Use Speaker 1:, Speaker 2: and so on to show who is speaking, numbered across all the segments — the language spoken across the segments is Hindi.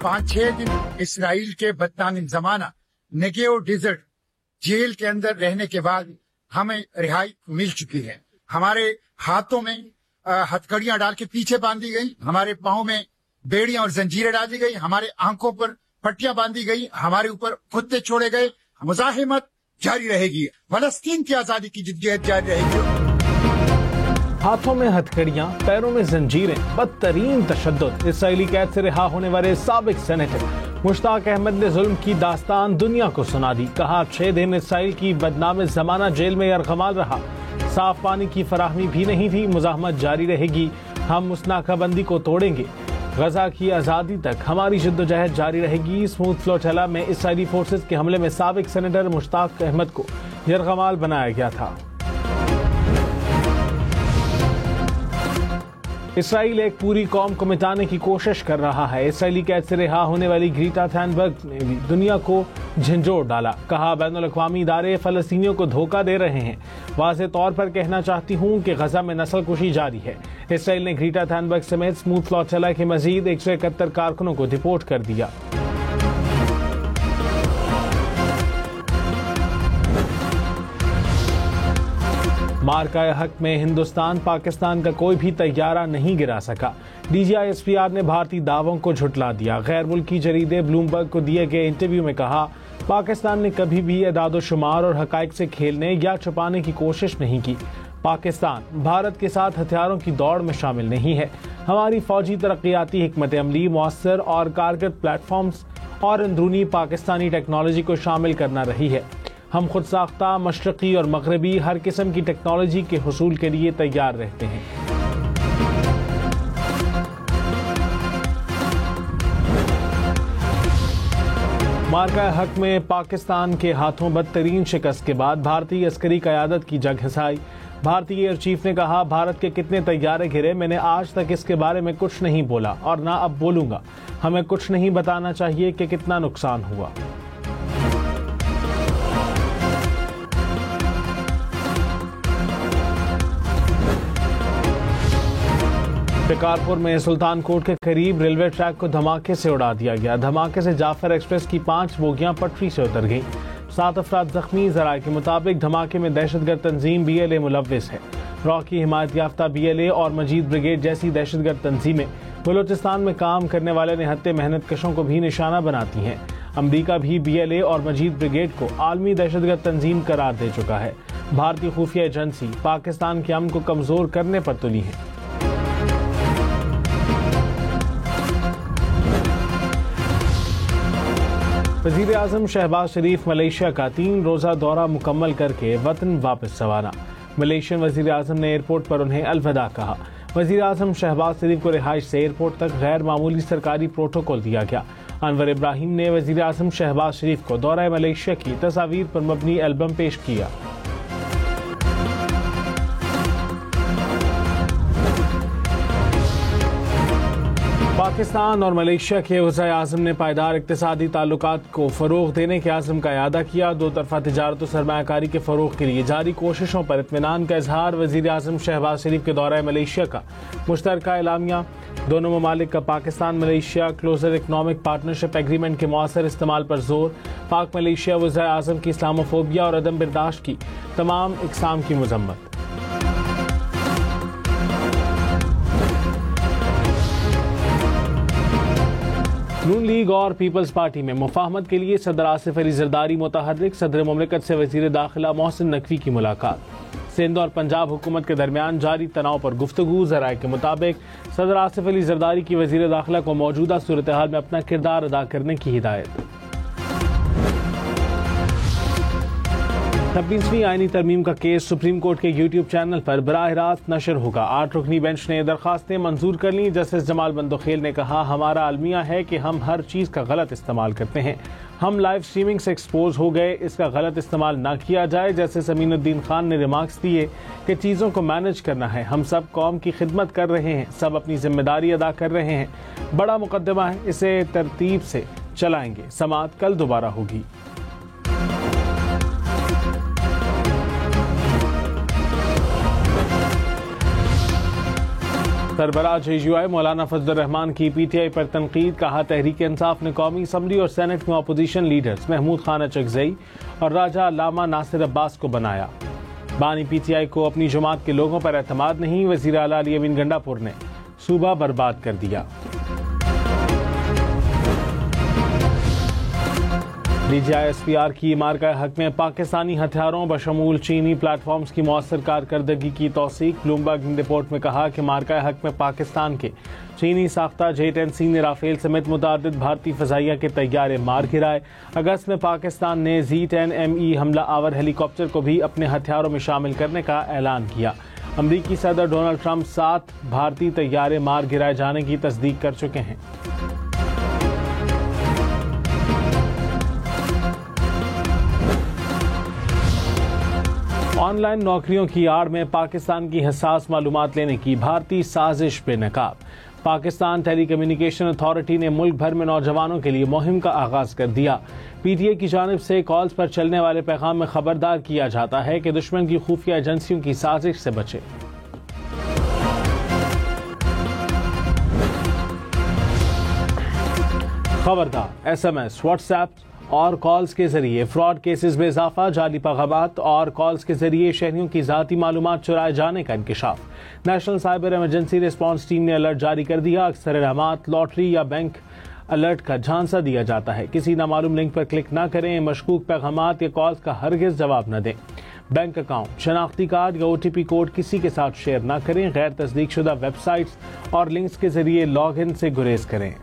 Speaker 1: 5-6 दिन इसराइल के बदनाम जमाना नेगेव डेजर्ट जेल के अंदर रहने के बाद हमें रिहाई मिल चुकी है। हमारे हाथों में हथकड़ियां डाल के पीछे बांधी गई, हमारे पाँव में बेड़ियां और जंजीरें डाली गई, हमारे आंखों पर पट्टियां बांधी गई, हमारे ऊपर कुत्ते छोड़े गए। मुजाहिमत जारी रहेगी, फलस्तीन की आजादी की जिद्दीयत जारी रहेगी।
Speaker 2: हाथों में हथकड़ियां, पैरों में जंजीरें, बदतरीन तशद्दुद। इसराइली कैद से रिहा होने वाले साबिक सेनेटर मुश्ताक अहमद ने जुल्म की दास्तान दुनिया को सुना दी। कहा 6 दिन इसराइल की बदनाम जमाना जेल में यरगमाल रहा, साफ पानी की फराहमी भी नहीं थी। मुजाहमत जारी रहेगी, हम उस नाकाबंदी को तोड़ेंगे। गजा की आज़ादी तक हमारी जद्दोजहद जारी रहेगी। स्मूथ फ्लोटेला में इसराइली फोर्सेज के हमले में साबिक सेनेटर मुश्ताक अहमद को यरगमाल बनाया गया था। इसराइल एक पूरी कौम को मिटाने की कोशिश कर रहा है। इसराइली कैद से रिहा होने वाली ग्रीटा थैनबर्ग ने भी दुनिया को झंझोर डाला। कहा बैनुल-अक़वामी इदारे फलस्तीनियों को धोखा दे रहे हैं। वाज़ेह तौर पर कहना चाहती हूँ कि गजा में नस्लकुशी जारी है। इसराइल ने ग्रीटा थैनबर्ग समेत स्मूथ फ्लोटेला के मजीद 171 कारकुनों को डिपोर्ट कर दिया। मार्का हक में हिंदुस्तान पाकिस्तान का कोई भी तैयारा नहीं गिरा सका। DGISPR ने भारतीय दावों को झुटला दिया। गैर मुल्की जरीदे ब्लूमबर्ग को दिए गए इंटरव्यू में कहा पाकिस्तान ने कभी भी एदाद-ओ-शुमार और हकाइक से खेलने या छुपाने की कोशिश नहीं की। पाकिस्तान भारत के साथ हथियारों की दौड़ में शामिल नहीं है। हमारी फौजी तरक्याती हिकमत अमली मौसर और कारगर प्लेटफॉर्म्स और अंदरूनी पाकिस्तानी टेक्नोलॉजी को शामिल करना रही है। हम खुद साख्ता मशरकी और मगरबी हर किस्म की टेक्नोलॉजी के हुसूल के लिए तैयार रहते हैं। मार्का हक में पाकिस्तान के हाथों बदतरीन शिकस्त के बाद भारतीय अस्करी क़यादत की जग हिसाई। भारतीय एयर चीफ ने कहा भारत के कितने तैयारे गिरे, मैंने आज तक इसके बारे में कुछ नहीं बोला और ना अब बोलूंगा। हमें कुछ नहीं बताना चाहिए कि कितना नुकसान हुआ। शिकारपुर में सुल्तानकोट के करीब रेलवे ट्रैक को धमाके से उड़ा दिया गया। धमाके से जाफर एक्सप्रेस की 5 बोगियां पटरी से उतर गईं। 7 अफराद जख्मी। ज़राए के मुताबिक धमाके में दहशतगर्द तंजीम BLA मुलव्विस है। रॉ की हिमायत याफ्ता BLA और मजीद ब्रिगेड जैसी दहशतगर्द तंजीमें बलोचिस्तान में काम करने वाले निहत्ते मेहनत कशों को भी निशाना बनाती हैं। अमरीका भी BLA और मजीद ब्रिगेड को आलमी दहशतगर्द तंजीम करार दे चुका है। भारतीय खुफिया एजेंसी पाकिस्तान के अमन को कमजोर करने पर तुली है। वज़ीर आज़म शहबाज शरीफ मलेशिया का 3 रोज़ा दौरा मुकम्मल करके वतन वापस रवाना। मलेशियन वज़ीर आज़म ने एयरपोर्ट पर उन्हें अलविदा कहा। वज़ीर आज़म शहबाज शरीफ को रिहाइश से एयरपोर्ट तक गैर मामूली सरकारी प्रोटोकॉल दिया गया। अनवर इब्राहिम ने वज़ीर आज़म शहबाज शरीफ को दौरा मलेशिया की तस्वीर पर मबनी एल्बम पेश किया। पाकिस्तान और मलेशिया के वज़ीर आज़म ने पायदार इक़्तिसादी ताल्लुकात को फ़रोग़ देने के आज़म का इआदा किया। 2 तरफ़ा तिजारत और सरमायाकारी के फ़रोग़ के लिए जारी कोशिशों पर इत्मीनान का इजहार। वज़ीर आज़म शहबाज शरीफ के दौरा मलेशिया का मुश्तरका एलामिया। दोनों ममालिक का Pakistan Malaysia closer economic partnership agreement के मौसर इस्तेमाल पर जोर। पाक मलेशिया वज़ीर आज़म की इस्लामोफोबिया और अदम बर्दाश्त की तमाम इक़साम की मज़म्मत। नून लीग और पीपल्स पार्टी में मुफाहमत के लिए सदर आसिफ अली जरदारी मुतहर्रिक। सदर मुमलिकत से वज़ीर दाखिला मोहसिन नकवी की मुलाकात। सिंध और पंजाब हुकूमत के दरमियान जारी तनाव पर गुफ्तगू। ज़राए के मुताबिक सदर आसिफ अली जरदारी की वज़ीर दाखिला को मौजूदा सूरत हाल में अपना किरदार अदा करने की हिदायत। 26वीं आईनी तरमीम का केस सुप्रीम कोर्ट के YouTube चैनल पर बराह रास्त नशर होगा। 8 रुकनी बेंच ने दरखास्तें मंजूर कर ली। जस्टिस जमाल बंदोखेल ने कहा हमारा अलमिया है कि हम हर चीज़ का गलत इस्तेमाल करते हैं। हम लाइव स्ट्रीमिंग से एक्सपोज हो गए, इसका गलत इस्तेमाल ना किया जाए। जैसे समीनुद्दीन खान ने रिमार्क्स दिए कि चीज़ों को मैनेज करना है। हम सब कौम की खिदमत कर रहे हैं, सब अपनी जिम्मेदारी अदा कर रहे हैं। बड़ा मुकदमा है, इसे तरतीब से चलाएंगे। समाअत कल दोबारा होगी। सरबराह JUI मौलाना फजलुर रहमान की PTI पर तनकीद, कहा तहरीक इंसाफ ने कौमी असम्बली और सेनेट में अपोजिशन लीडर्स महमूद खान अचकजई और राजा अल्लामा नासिर अब्बास को बनाया। बानी PTI को अपनी जमात के लोगों पर एतमाद नहीं, वज़ीर आला अली अमीन गंडापुर ने सूबा बर्बाद कर दिया। DGI SPR की मार्का हक में पाकिस्तानी हथियारों बशमूल चीनी प्लेटफॉर्म्स की मौसर कारकर्दगी की तौसीक। ब्लूमबर्ग ने रिपोर्ट में कहा कि मार्का हक में पाकिस्तान के चीनी साख्ता J-10C ने राफेल समेत मुतादिद भारतीय फ़ज़ाइया के तैयारे मार गिराए। अगस्त में पाकिस्तान ने Z-10ME हमला आवर हेलीकॉप्टर को भी अपने हथियारों में शामिल करने का ऐलान किया। अमरीकी सदर डोनाल्ड ट्रंप 7 भारतीय तैयारे मार गिराए जाने की तस्दीक कर चुके हैं। ऑनलाइन नौकरियों की आड़ में पाकिस्तान की हसास मालूमात लेने की भारतीय साजिश बेनकाब। पाकिस्तान टेलीकम्युनिकेशन अथॉरिटी ने मुल्क भर में नौजवानों के लिए मुहिम का आगाज कर दिया। PTA की जानिब से कॉल्स पर चलने वाले पैगाम में खबरदार किया जाता है कि दुश्मन की खुफिया एजेंसियों की साजिश से बचे। खबरदार, SMS, WhatsApp और कॉल्स के जरिए फ्रॉड केसेस में इजाफा, जाली पैगामात और कॉल्स के जरिए शहरियों की जाती मालूमात चुराए जाने का इंकशाफ। National cyber emergency response team ने अलर्ट जारी कर दिया। अक्सर इनामात, लॉटरी या बैंक अलर्ट का झांसा दिया जाता है। किसी नामालूम लिंक पर क्लिक न करें। मशकूक पैगामात या कॉल्स का हरगिज जवाब न दें। बैंक अकाउंट, शनाख्ती कार्ड या OTP कोड किसी के साथ शेयर न करें। गैर तस्दीक शुदा वेबसाइट्स और लिंक्स के जरिए लॉग इन से गुरेज करें।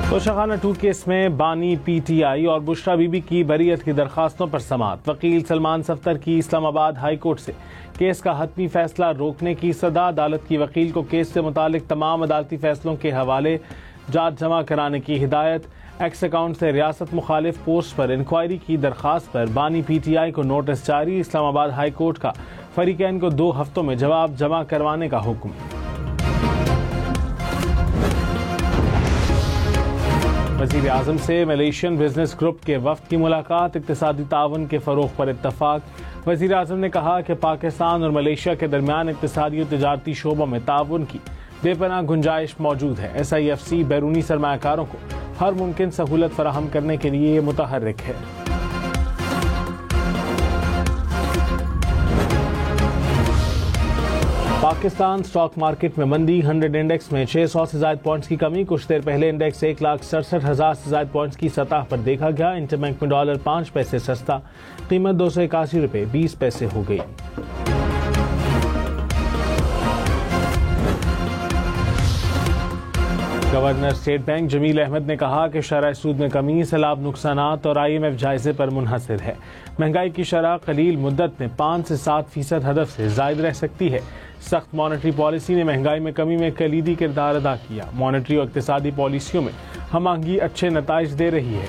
Speaker 2: तोशाखाना 2 केस में बानी PTI और बुशरा बीबी की बरीयत की दरखास्तों पर समाअत। वकील सलमान सफ्तर की इस्लामाबाद हाई कोर्ट से केस का हतमी फैसला रोकने की सदा। अदालत की वकील को केस से मुतालिक तमाम अदालती फैसलों के हवाले जांच जमा कराने की हिदायत। एक्स अकाउंट से रियासत मुखालिफ पोस्ट पर इंक्वायरी की दरखास्त पर बानी PTI को नोटिस जारी। इस्लामाबाद हाई कोर्ट का फरीकैन को 2 हफ्तों में जवाब जमा करवाने का हुक्म। वज़ीर आज़म से मलेशियन बिजनेस ग्रुप के वफ्द की मुलाकात। इक़्तिसादी ताउन के फ़रोग़ पर इत्तफ़ाक़। वज़ीर आज़म ने कहा कि पाकिस्तान और मलेशिया के दरमियान इक़्तिसादी और तिजारती शोबों में ताउन की बेपनाह गुंजाइश मौजूद है। SIFC बैरूनी सरमायाकारों को हर मुमकिन सहूलत फराहम करने के लिए मुतहर्रिक है। पाकिस्तान स्टॉक मार्केट में मंदी। 100 इंडेक्स में 600 से ज़ायद पॉइंट्स की कमी। कुछ देर पहले इंडेक्स 1,67,000 से ज़ायद पॉइंट्स की सतह पर देखा गया। इंटरबैंक में डॉलर 5 पैसे सस्ता, कीमत 281 रुपये 20 पैसे हो गई। Governor state bank Jamil Ahmed ने कहा कि शरह सूद में कमी सैलाब नुकसानात और IMF जायजे पर मुनहसर है। महंगाई की शरह कलील मुद्दत में 5 से 7% हदफ से जायद रह सकती है। सख्त मॉनेटरी पॉलिसी ने महंगाई में कमी में कलीदी किरदार अदा किया। मॉनेटरी और इक़्तिसादी पॉलिसियों में हम आहंगी अच्छे नताइज दे रही है।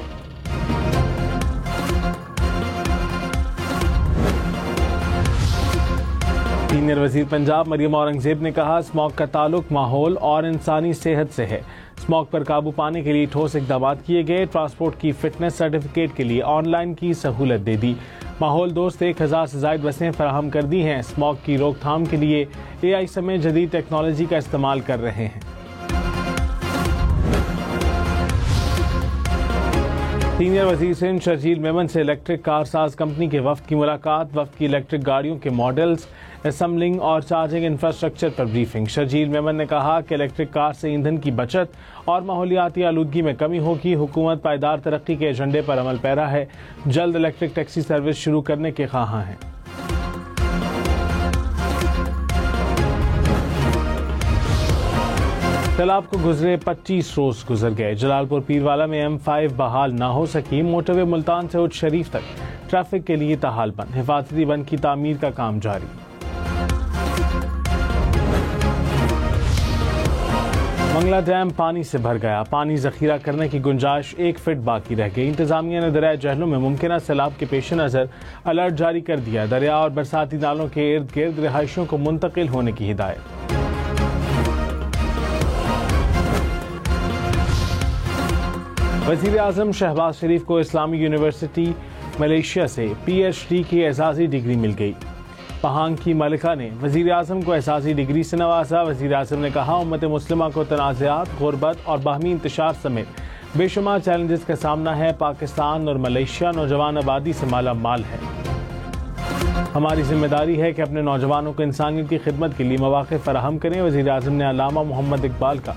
Speaker 2: सीनियर वजीर पंजाब मरियम औरंगजेब ने कहा स्मॉग का ताल्लुक माहौल और इंसानी सेहत से है। स्मॉग पर काबू पाने के लिए ठोस इक़दाम किए गए। ट्रांसपोर्ट की फिटनेस सर्टिफिकेट के लिए ऑनलाइन की सहूलत दे दी। माहौल दोस्त 1000 से ज़ायद बसें फराहम कर दी हैं। स्मॉग की रोकथाम के लिए AI समेत जदीद टेक्नोलॉजी का इस्तेमाल कर रहे हैं। सीनियर वजीर सिंध शर्जील मेमन से इलेक्ट्रिक कार साज कंपनी के वफ्द की मुलाकात। वफ्द की इलेक्ट्रिक गाड़ियों के मॉडल्स, असेंबलिंग और चार्जिंग इंफ्रास्ट्रक्चर पर ब्रीफिंग। शर्जील मेमन ने कहा कि इलेक्ट्रिक कार से ईंधन की बचत और माहौलियाती आलूदगी में कमी होगी। हुकूमत पायदार तरक्की के एजेंडे पर अमल पैरा है। जल्द इलेक्ट्रिक टैक्सी सर्विस शुरू करने के ख्वाहां हैं। सैलाब को गुजरे 25 रोज गुजर गए। जलालपुर पीरवाला में M5 बहाल ना हो सकी। मोटरवे मुल्तान से उच्च शरीफ तक ट्रैफिक के लिए ताहाल बंद। हिफाजती बंद की तामीर का काम जारी। मंगला डैम पानी से भर गया। पानी जखीरा करने की गुंजाइश 1 फीट बाकी रह गई। इंतजामिया ने दरिया जहलम में मुमकिन सैलाब के पेश नज़र अलर्ट जारी कर दिया। दरिया और बरसाती नालों के इर्द गिर्द रिहायशियों को मुंतकिल होने की हिदायत। वज़ीर आज़म शहबाज शरीफ को इस्लामी यूनिवर्सिटी मलेशिया से PhD की एजाज़ी डिग्री मिल गई। पहांग की मलिका ने वज़ीर आज़म को एजाज़ी डिग्री से नवाजा। वज़ीर आज़म ने कहा, उम्मत मुस्लिमा को तनाज़ात, गुरबत और बाहमी इंतशार समेत बेशुमार चैलेंजेस का सामना है। पाकिस्तान और मलेशिया नौजवान आबादी से माला माल है। हमारी जिम्मेदारी है कि अपने नौजवानों को इंसानियत की खिदमत के लिए मौक़े फराहम करें। वज़ीर आज़म ने अल्लामा मोहम्मद इकबाल का